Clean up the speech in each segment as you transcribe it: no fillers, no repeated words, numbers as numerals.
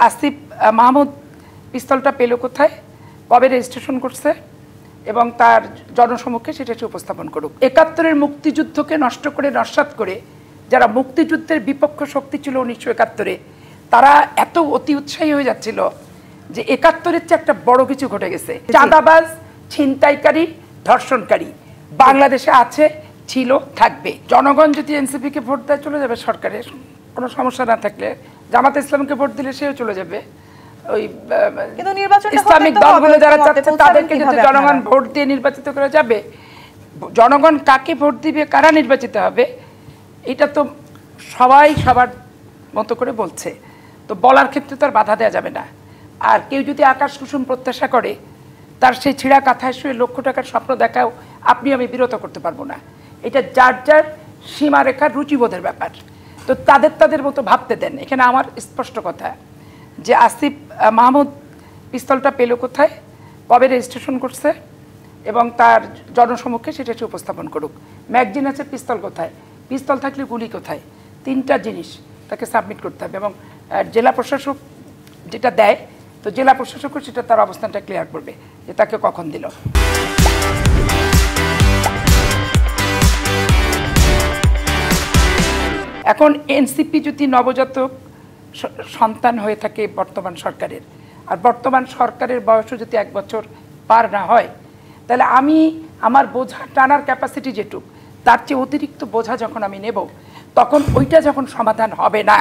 আসিফ মাহমুদ পিস্তলটা পেল কোথায়, কবে রেজিস্ট্রেশন করছে এবং তার জনসমক্ষে সেটা উপস্থাপন করুক। ৭১-এর মুক্তিযুদ্ধকে নষ্ট করে নস্যাৎ করে যারা মুক্তিযুদ্ধের বিপক্ষ শক্তি ছিল ১৯৭১-এ, তারা এত অতি উৎসাহী হয়ে যাচ্ছিল যে ৭১-এর চেয়ে একটা বড় কিছু ঘটে গেছে। চাঁদাবাজ, ছিনতাইকারী, ধর্ষণকারী বাংলাদেশে আছে, ছিল, থাকবে। জনগণ যদি এনসিপিকে ভোট দেয় চলে যাবে সরকারের, কোনো সমস্যা না থাকলে। জামাত ইসলামকে ভোট দিলে সেও চলে যাবে। ওই ইসলামিক দলগুলো যারা চাচ্ছে তাদেরকে যদি জনগণ ভোট দিয়ে নির্বাচিত করা যাবে, জনগণ কাকে ভোট দিবে, কারা নির্বাচিত হবে, এটা তো সবাই সবার মতো করে বলছে। তো বলার ক্ষেত্রে তো আর বাধা দেওয়া যাবে না। আর কেউ যদি আকাশ কুসুম প্রত্যাশা করে, তার সেই ছিঁড়া কাঁথায় শুয়ে লক্ষ টাকার স্বপ্ন দেখাও আপনি আমি বিরত করতে পারবো না। এটা যার যার সীমারেখার রুচিবোধের ব্যাপার। তো তাদের মতো ভাবতে দেন। এখানে আমার স্পষ্ট কথা যে আসিফ মাহমুদ পিস্তলটা পেল কোথায়, কবে রেজিস্ট্রেশন করছে এবং তার জনসমক্ষে সেটা উপস্থাপন করুক। ম্যাগজিন আছে, পিস্তল কোথায়, পিস্তল থাকলে গুলি কোথায়, তিনটা জিনিস তাকে সাবমিট করতে হবে। এবং জেলা প্রশাসক যেটা দেয়, তো জেলা প্রশাসকও সেটা তার অবস্থানটা ক্লিয়ার করবে যে তাকে কখন দিল। এখন এনসিপি যদি নবজাতক সন্তান হয়ে থাকে বর্তমান সরকারের, আর বর্তমান সরকারের বয়সও যদি 1 বছর পার না হয়, তাহলে আমি আমার বোঝা টানার ক্যাপাসিটি যেটুক, তার চেয়ে অতিরিক্ত বোঝা যখন আমি নেব, তখন ওইটা যখন সমাধান হবে না,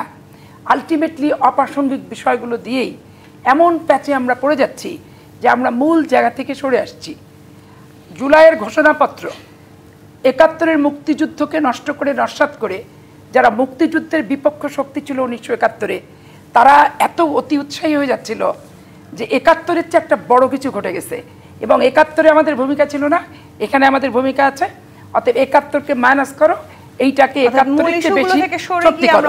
আলটিমেটলি অপ্রাসঙ্গিক বিষয়গুলো দিয়েই এমন প্যাচে আমরা পড়ে যাচ্ছি যে আমরা মূল জায়গা থেকে সরে আসছি। জুলাইয়ের ঘোষণাপত্র ৭১-এর মুক্তিযুদ্ধকে নষ্ট করে নস্যাৎ করে যারা মুক্তিযুদ্ধের বিপক্ষ শক্তি ছিল ১৯৭১-এ, তারা এত অতি উৎসাহী হয়ে যাচ্ছিল যে ৭১-এর চেয়ে একটা বড় কিছু ঘটে গেছে। এবং ৭১-এ আমাদের ভূমিকা ছিল না, এখানে আমাদের ভূমিকা আছে। অতএব ৭১-কে মাইনাস করো, এইটাকে ৭১-এর চেয়ে বেশি সত্যি করো,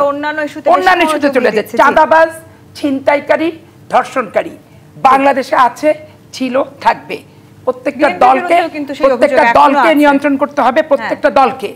অন্যান্য ইস্যুতে চলে যাচ্ছে। চাঁদাবাজ, ছিনতাইকারী, ধর্ষণকারী বাংলাদেশে আছে, ছিল, থাকবে। প্রত্যেকটা দলকে নিয়ন্ত্রণ করতে হবে, প্রত্যেকটা দলকে।